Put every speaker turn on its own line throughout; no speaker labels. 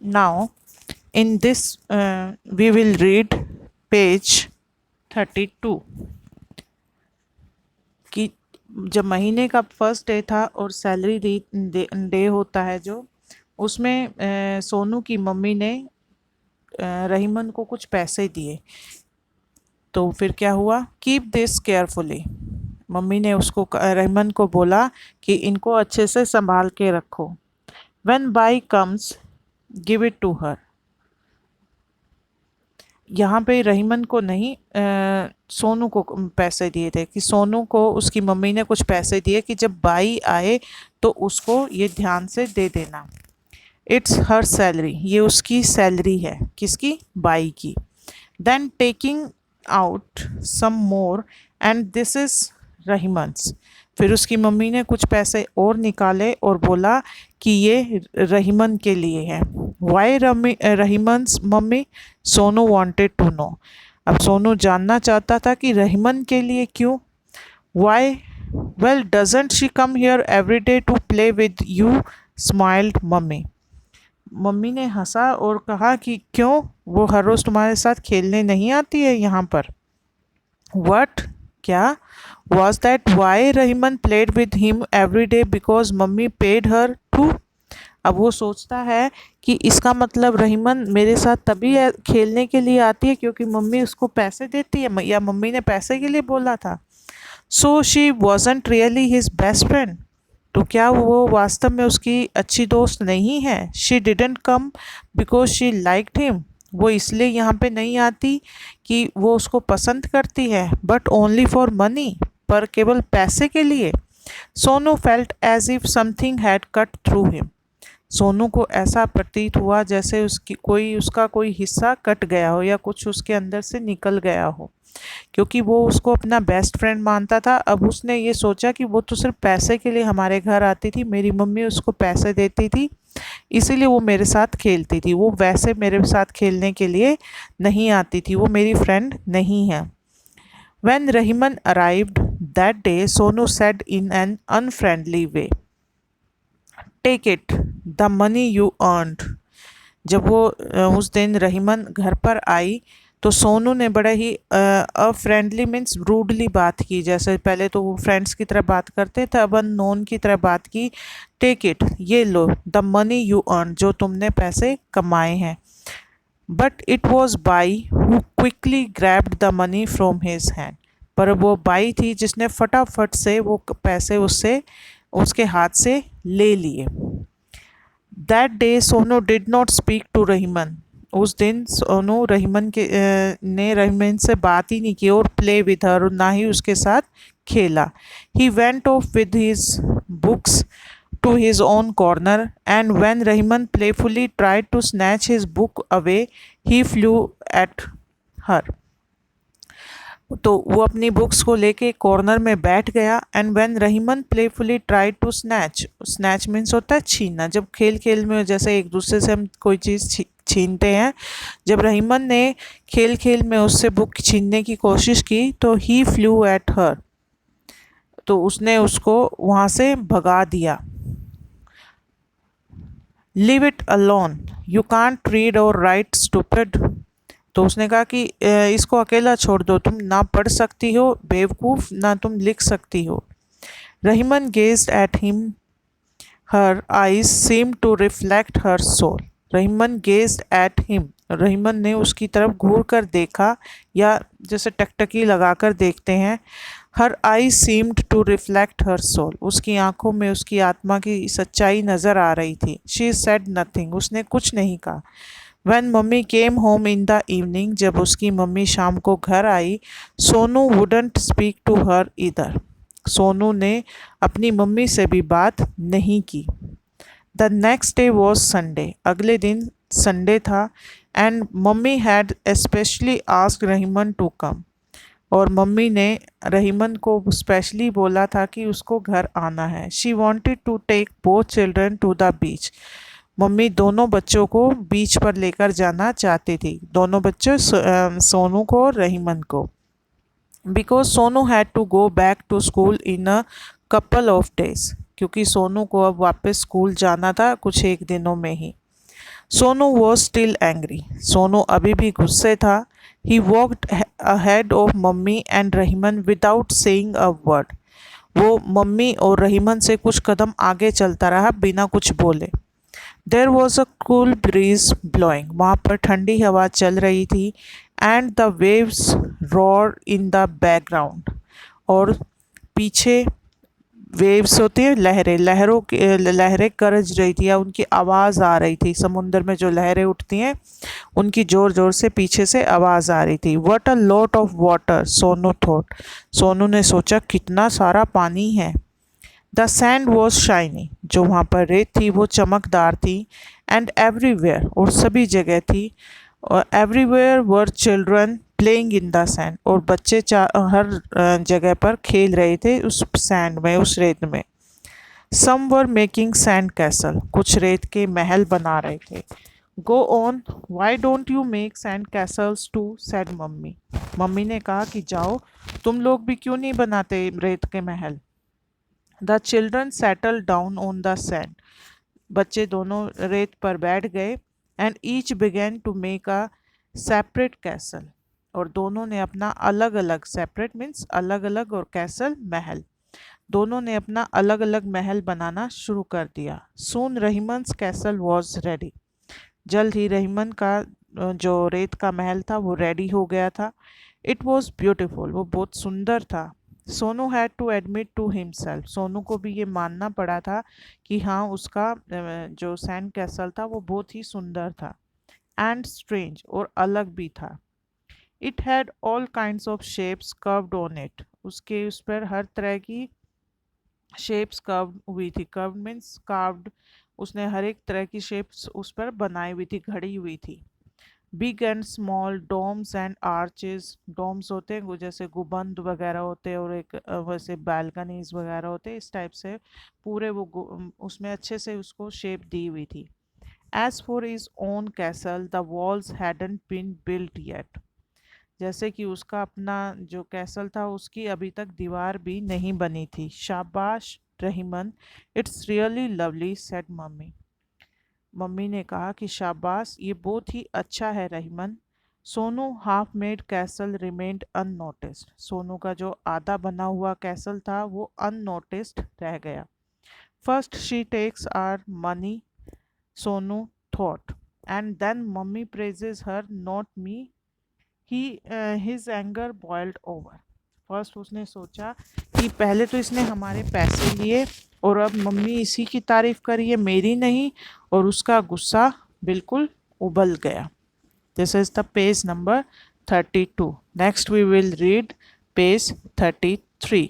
Now, in this, we will read page 32 कि जब महीने का फर्स्ट डे था और सैलरी डे होता है जो उसमें सोनू की मम्मी ने रहीमन को कुछ पैसे दिए। तो फिर क्या हुआ, कीप दिस केयरफुली। मम्मी ने उसको रहीमन को बोला कि इनको अच्छे से संभाल के रखो। When Bai comes give it to her. यहाँ पे रहीमन को नहीं सोनू को पैसे दिए थे कि सोनू को उसकी मम्मी ने कुछ पैसे दिए कि जब बाई आए तो उसको ये ध्यान से दे देना। इट्स हर सैलरी, ये उसकी सैलरी है। किसकी? बाई की। Then taking out some more and this is Rahiman's. फिर उसकी मम्मी ने कुछ पैसे और निकाले और बोला कि ये रहीमन के लिए है। Why Rahiman's mummy? Sonu wanted to know. अब सोनू जानना चाहता था कि रहीमन के लिए क्यों। Why? Well doesn't she come here every day to play with you? Smiled Mummy. Mummy ने हंसा और कहा कि क्यों, वो हर रोज़ तुम्हारे साथ खेलने नहीं आती है यहाँ पर? वट? क्या? Was that why Rahiman played with him every day because Mummy paid her to? अब वो सोचता है कि इसका मतलब रहीमन मेरे साथ तभी खेलने के लिए आती है क्योंकि मम्मी उसको पैसे देती है, या मम्मी ने पैसे के लिए बोला था। So she wasn't really his best friend. तो क्या वो वास्तव में उसकी अच्छी दोस्त नहीं है? She didn't come because she liked him. वो इसलिए यहाँ पे नहीं आती कि वो उसको पसंद करती है, बट ओनली फॉर मनी, पर केवल पैसे के लिए। Sonu felt as if something had cut through him. Sonu को ऐसा प्रतीत हुआ जैसे उसका कोई हिस्सा कट गया हो या कुछ उसके अंदर से निकल गया हो, क्योंकि वो उसको अपना बेस्ट फ्रेंड मानता था। अब उसने ये सोचा कि वो तो सिर्फ पैसे के लिए हमारे घर आती थी, मेरी मम्मी उसको पैसे देती थी इसीलिए वो मेरे साथ खेलती थी, वो वैसे मेरे साथ खेलने के लिए नहीं आती थी, वो मेरी फ्रेंड नहीं है। When Rahiman arrived that day, Sonu said in an unfriendly way, "Take it, the money you earned." जब वो उस दिन रहीमन घर पर आई तो सोनू ने बड़ा ही अफ्रेंडली मीन्स रूडली बात की। जैसे पहले तो वो फ्रेंड्स की तरह बात करते थे, अब अननोन की तरह बात की। टेक इट, ये लो, द मनी यू अर्न, जो तुमने पैसे कमाए हैं। But it was by who quickly grabbed the money from his hand. पर वो बाई थी जिसने फटाफट से वो पैसे उससे उसके हाथ से ले लिए। That day Sonu did not speak to Rahiman. उस दिन सोनू ने रहीमन से बात ही नहीं की और प्ले विद हर, और ना ही उसके साथ खेला। He went of with his books to his own corner, and when Rahman playfully tried to snatch his book away, he flew at her. तो वो अपनी बुक्स को लेके कॉर्नर में बैठ गया। And when Rahiman playfully tried to snatch means होता है छीनना। जब खेल खेल में जैसे एक दूसरे से हम कोई चीज़ छीनते हैं, जब रहीमन ने खेल खेल में उससे बुक छीनने की कोशिश की तो ही फ्लू एट हर, तो उसने उसको वहाँ से भगा दिया। Leave it alone, you can't read और राइट स्टूपिड। तो उसने कहा कि इसको अकेला छोड़ दो, तुम ना पढ़ सकती हो बेवकूफ़, ना तुम लिख सकती हो। Rahiman gazed at him, her eyes seem to reflect her soul. Rahiman gazed at him, Rahiman ने उसकी तरफ घूर कर देखा, या जैसे टकटकी लगाकर देखते हैं। Her eye seemed to reflect her soul, उसकी आंखों में उसकी आत्मा की सच्चाई नज़र आ रही थी। शी सेड नथिंग, उसने कुछ नहीं कहा। When mummy came home in the evening, जब उसकी मम्मी शाम को घर आई, Sonu wouldn't speak to her इधर। सोनू ने अपनी मम्मी से भी बात नहीं की। The next day was Sunday, अगले दिन संडे था। And Mummy had specially asked Rahiman to come, और मम्मी ने रहीमन को स्पेशली बोला था कि उसको घर आना है। She wanted to take both children to the beach, Mummy दोनों बच्चों को बीच पर लेकर जाना चाहती थी, दोनों बच्चे सोनू को और रहीमन को। Because Sonu had to go back to school in a couple of days, क्योंकि सोनू को अब वापस स्कूल जाना था कुछ एक दिनों में ही। Sonu was still angry. Sonu अभी भी गुस्से था। He walked ahead of mummy and Rahiman without saying a word. वो मम्मी और रहीमन से कुछ कदम आगे चलता रहा बिना कुछ बोले। There was a cool bridge blowing. वहाँ पर ठंडी हवा चल रही थी। And the waves roar in the background. और पीछे वेव्स होती है, लहरें, लहरों की लहरें गरज रही थी या उनकी आवाज़ आ रही थी। समुंदर में जो लहरें उठती हैं उनकी ज़ोर ज़ोर से पीछे से आवाज़ आ रही थी। What a lot of water, Sonu thought. Sonu ने सोचा कितना सारा पानी है। The sand was shiny. जो वहाँ पर रेत थी वो चमकदार थी। एंड एवरीवेयर, और सभी जगह थी। और everywhere were children playing in the sand. और बच्चे हर जगह पर खेल रहे थे उस सैंड में, उस रेत में। Some were making sand castle. कुछ रेत के महल बना रहे थे। Go on, why don't you make sand castles too, said Mummy. Mummy ने कहा कि जाओ, तुम लोग भी क्यों नहीं बनाते रेत के महल। The children settle down on the sand. बच्चे दोनों रेत पर बैठ गए। And each began to make a separate castle. और दोनों ने अपना अलग अलग, सेपरेट मीन्स अलग अलग, और कैसल महल, दोनों ने अपना अलग अलग महल बनाना शुरू कर दिया। सून रहीमन्स कैसल वॉज रेडी। जल्द ही रहीमन का जो रेत का महल था वो रेडी हो गया था। It was beautiful. वो बहुत सुंदर था। Sonu had to admit to himself. Sonu को भी ये मानना पड़ा था कि हाँ, उसका जो सैंड कैसल था वो बहुत ही सुंदर था। एंड स्ट्रेंज, और अलग भी था। It had all kinds of shapes curved on it. उसके उस पर हर तरह की शेप्स कर्व्ड हुई थी। Curved means carved. उसने हर एक तरह की शेप्स उस पर बनाई हुई थी, घड़ी हुई थी। Big and small domes and arches. Domes होते हैं वो जैसे गुबंद वगैरह होते हैं, और एक वैसे बालकनीज वगैरह होते हैं, इस टाइप से पूरे वो उसमें अच्छे से उसको शेप दी हुई थी। As for his own castle the walls hadn't been built yet. जैसे कि उसका अपना जो कैसल था उसकी अभी तक दीवार भी नहीं बनी थी। शाबाश Rahiman, it's really lovely, said Mummy. Mummy ने कहा कि शाबाश, ये बहुत ही अच्छा है Rahiman. Sonu half made castle remained unnoticed. Sonu का जो आधा बना हुआ कैसल था वो अननोटिस्ड रह गया। First she takes our money, Sonu thought, and then Mummy praises her, not me. He his anger boiled over. First उसने सोचा कि पहले तो इसने हमारे पैसे लिए और अब मम्मी इसी की तारीफ करी है, मेरी नहीं। और उसका गुस्सा बिल्कुल उबल गया। This is the page number 32। Next we will read page 33।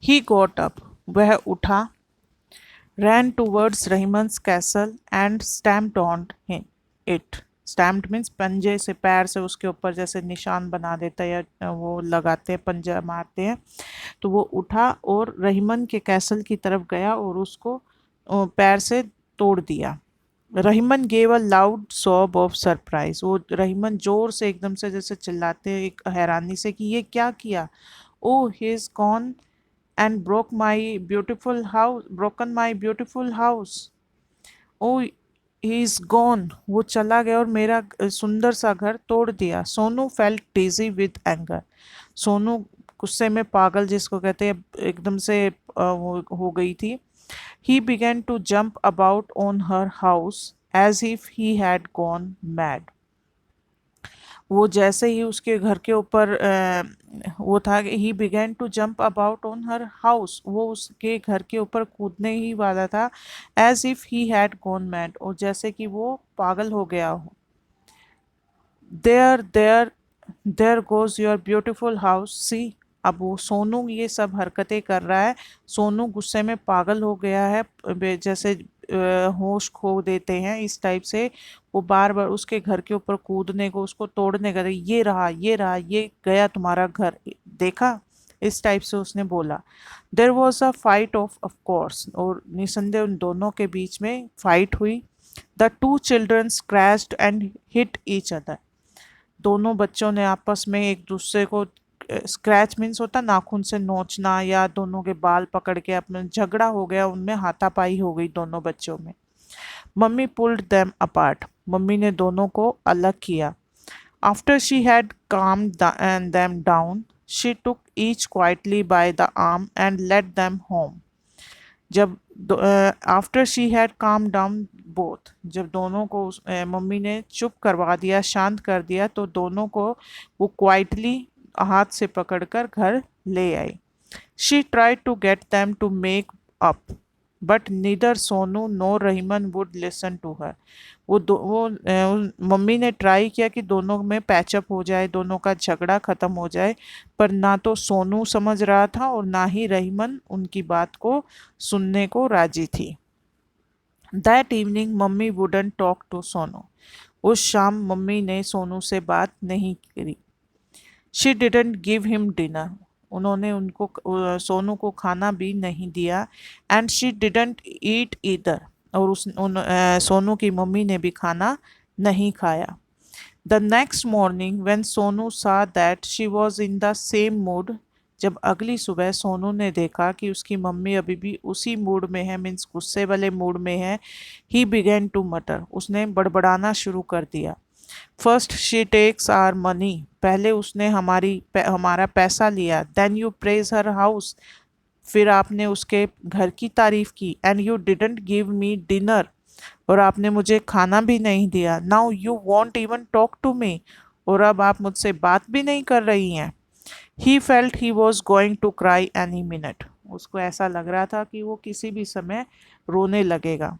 He got up. वह उठा। ran towards Rahman's castle and stamped on it. Stamped means पंजे से, पैर से उसके ऊपर जैसे निशान बना देता है या वो लगाते हैं, पंजा मारते हैं। तो वो उठा और रहीमन के कैसल की तरफ गया और उसको पैर से तोड़ दिया। Rahiman gave a loud sob of surprise. वो रहीमन जोर से एकदम से जैसे चिल्लाते हैं एक हैरानी से कि ये क्या किया। Oh he is gone and broken my beautiful house. Oh, he is gone. वो चला गया और मेरा सुंदर सा घर तोड़ दिया। Sonu felt dizzy with anger. Sonu गुस्से में पागल जिसको कहते हैं एकदम से हो गई थी। He began to jump about on her house as if he had gone mad. वो जैसे ही उसके घर के ऊपर वो था, he began to jump about on her house. वो उसके घर के ऊपर कूदने ही वाला था। As if he had gone mad, और जैसे कि वो पागल हो गया हो। There there there goes your beautiful house, see. अब वो सोनू ये सब हरकतें कर रहा है। सोनू गुस्से में पागल हो गया है, जैसे होश खो देते हैं इस टाइप से। वो बार बार उसके घर के ऊपर कूदने को, उसको तोड़ने का, ये रहा, ये रहा, ये गया तुम्हारा घर, देखा, इस टाइप से उसने बोला। There was a fight of course, और निसंदेह उन दोनों के बीच में फाइट हुई। The two children scratched and hit each other. दोनों बच्चों ने आपस में एक दूसरे को, स्क्रैच मीन्स होता नाखून से नोचना या दोनों के बाल पकड़ के अपना झगड़ा हो गया, उनमें हाथापाई हो गई दोनों बच्चों में। Mummy pulled them apart, mummy ने दोनों को अलग किया। After she had calmed them down, she took each quietly by the arm and led them home. जब after she had calm down both, जब दोनों को मम्मी ने चुप करवा दिया, शांत कर दिया, तो दोनों को वो क्वाइटली हाथ से पकड़कर घर ले आई। She tried to get them to make up, but neither Sonu no Rahiman would listen to her. Mummy ने ट्राई किया कि दोनों में पैचअप हो जाए, दोनों का झगड़ा ख़त्म हो जाए, पर ना तो सोनू समझ रहा था और ना ही रहीमन उनकी बात को सुनने को राजी थी। That evening mummy wouldn't talk to Sonu, उस शाम मम्मी ने सोनू से बात नहीं करी। She didn't give him dinner, उन्होंने उनको सोनू को खाना भी नहीं दिया। And she didn't eat either, और सोनू की मम्मी ने भी खाना नहीं खाया। The next morning when Sonu saw that she was in the same mood, जब अगली सुबह सोनू ने देखा कि उसकी मम्मी अभी भी उसी मूड में है, मीन्स गुस्से वाले मूड में है, ही बिगेन टू मटर, उसने बड़बड़ाना शुरू कर दिया। First she takes our money, पहले उसने हमारा पैसा लिया। Then you praise her house, फिर आपने उसके घर की तारीफ की। And you didn't give me dinner, और आपने मुझे खाना भी नहीं दिया। Now you won't even talk to me, और अब आप मुझसे बात भी नहीं कर रही हैं। He felt he was going to cry any minute, उसको ऐसा लग रहा था कि वो किसी भी समय रोने लगेगा।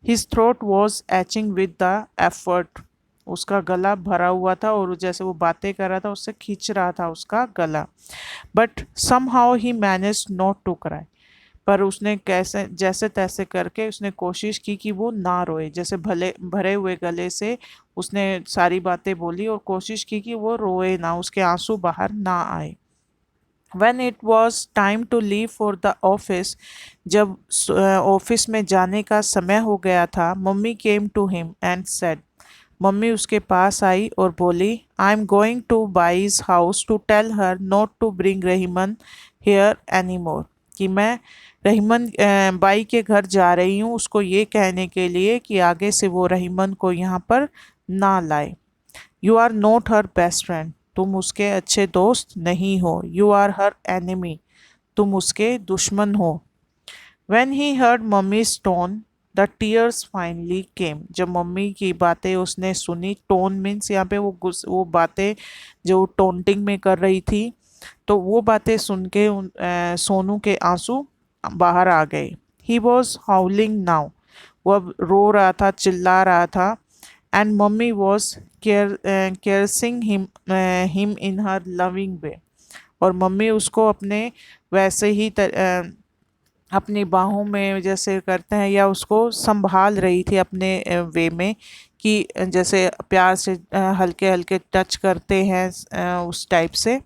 His throat was etching with the effort, उसका गला भरा हुआ था और जैसे वो बातें कर रहा था उससे खींच रहा था उसका गला। But somehow he manage not to cry, पर उसने कैसे जैसे तैसे करके उसने कोशिश की कि वो ना रोए, जैसे भरे हुए गले से उसने सारी बातें बोली और कोशिश की कि वो रोए ना, उसके आंसू बाहर ना आए। When it was time to leave for the office, जब ऑफिस में जाने का समय हो गया था, mummy came to him and said, mummy उसके पास आई और बोली, I am going to Bai's house to tell her not to bring Rahiman here any more, कि मैं रहीमन बाई के घर जा रही हूँ उसको ये कहने के लिए कि आगे से वो रहीमन को यहाँ पर ना लाए। You are not her best friend, तुम उसके अच्छे दोस्त नहीं हो। यू आर हर एनिमी, तुम उसके दुश्मन हो। When he heard मम्मी's tone, the tears finally came, जब मम्मी की बातें उसने सुनी, टोन मीन्स यहाँ पे वो बातें जो टोंटिंग में कर रही थी, तो वो बातें सुन के सोनू के आंसू बाहर आ गए। ही वॉज हाउलिंग नाउ, वो अब रो रहा था, चिल्ला रहा था। And mummy was caressing him in her loving way, और मम्मी उसको अपने वैसे ही अपनी बाहों में जैसे करते हैं या उसको संभाल रही थी अपने वे में, कि जैसे प्यार से हल्के हल्के टच करते हैं, उस टाइप से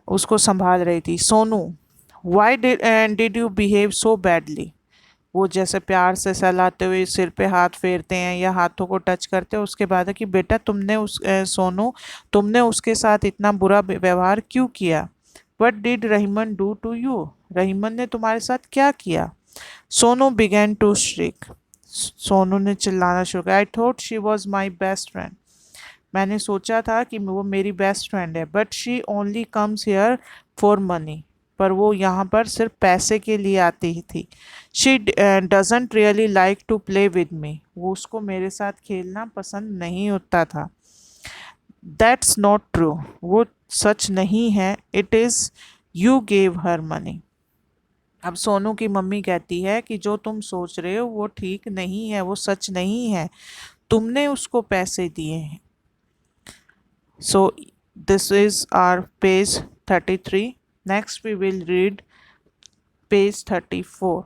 उसको संभाल रही थी। Sonu, why did you behave so badly, वो जैसे प्यार से सहलाते हुए सिर पे हाथ फेरते हैं या हाथों को टच करते हैं, उसके बाद है कि बेटा तुमने सोनू तुमने उसके साथ इतना बुरा व्यवहार क्यों किया। What did Rahiman do to you, Rahiman ने तुम्हारे साथ क्या किया। Sonu began to shriek, Sonu ने चिल्लाना शुरू किया। I thought she was my best friend, मैंने सोचा था कि वो मेरी बेस्ट फ्रेंड है। But she only comes here for money, पर वो यहाँ पर सिर्फ पैसे के लिए आती ही थी। She doesn't really like to play with me, वो उसको मेरे साथ खेलना पसंद नहीं होता था। दैट्स नॉट ट्रू, वो सच नहीं है। It is you gave her money, अब सोनू की मम्मी कहती है कि जो तुम सोच रहे हो वो ठीक नहीं है, वो सच नहीं है, तुमने उसको पैसे दिए हैं। So this is our page 33। Next we will read page 34।